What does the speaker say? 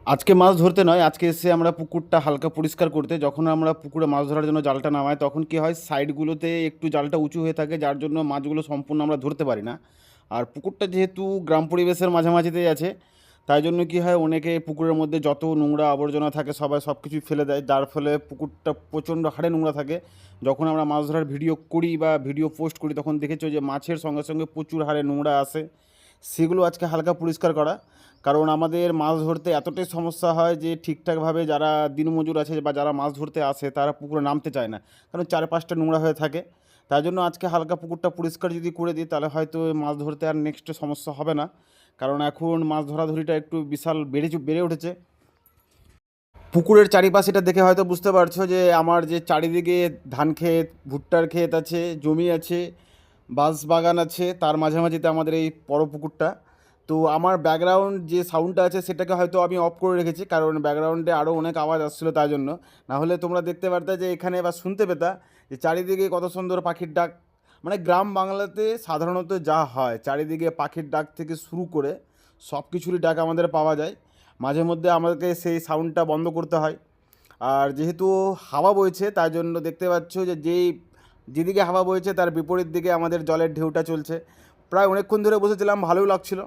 আজকে মাছ ধরতে নয়, আজকে এসে আমরা পুকুরটা হালকা পরিষ্কার করতে। যখন আমরা পুকুরে মাছ ধরার জন্য জালটা নামাই তখন কি হয়, সাইডগুলোতে একটু জালটা উঁচু হয়ে থাকে, যার জন্য মাছগুলো সম্পূর্ণ আমরা ধরতে পারি না। আর পুকুরটা যেহেতু গ্রাম পরিবেশের মাঝামাঝিতেই আছে, তাই জন্য কি হয়, অনেকে পুকুরের মধ্যে যত নোংরা আবর্জনা থাকে সবাই সব কিছুই ফেলে দেয়, যার ফলে পুকুরটা প্রচণ্ড হারে নোংরা থাকে। যখন আমরা মাছ ধরার ভিডিও করি বা ভিডিও পোস্ট করি তখন দেখেছো যে মাছের সঙ্গে সঙ্গে প্রচুর হারে নোংরা আসে। সেগুলো আজকে হালকা পরিষ্কার করা। কারণ আমাদের মাছ ধরতে এতটাই সমস্যা হয় যে ঠিকঠাকভাবে যারা দিনমজুর আছে বা যারা মাছ ধরতে আসে তারা পুকুরে নামতে চায় না, কারণ চারপাশটা নোংরা হয়ে থাকে। তাই জন্য আজকে হালকা পুকুরটা পরিষ্কার যদি করে দিই তাহলে হয়তো মাছ ধরতে আর নেক্সটে সমস্যা হবে না। কারণ এখন মাছ ধরাধরিটা একটু বিশাল বেড়ে উঠেছে। পুকুরের চারিপাশে এটা দেখে হয়তো বুঝতে পারছো যে আমার যে চারিদিকে ধান ক্ষেত, ভুট্টার ক্ষেত আছে, জমি আছে, বাঁশ বাগান আছে, তার মাঝামাঝিতে আমাদের এই বড় পুকুরটা। তো আমার ব্যাকগ্রাউন্ড যে সাউন্ডটা আছে সেটাকে হয়তো আমি অফ করে রেখেছি, কারণ ব্যাকগ্রাউন্ডে আরও অনেক আওয়াজ আসছিলো তাই জন্য। না হলে তোমরা দেখতে পারতে যে এখানে বা শুনতে পেতা যে চারিদিকে কত সুন্দর পাখির ডাক। মানে গ্রাম বাংলাতে সাধারণত যা হয়, চারিদিকে পাখির ডাক থেকে শুরু করে সব কিছুরই ডাক আমাদের পাওয়া যায়। মাঝে মধ্যে আমাদেরকে সেই সাউন্ডটা বন্ধ করতে হয়। আর যেহেতু হাওয়া বইছে তাই জন্য দেখতে পাচ্ছ যে যেদিকে হাওয়া বইছে তার বিপরীত দিকে আমাদের জলের ঢেউটা চলছে। প্রায় অনেকক্ষণ ধরে বসেছিলাম, ভালোই লাগছিল।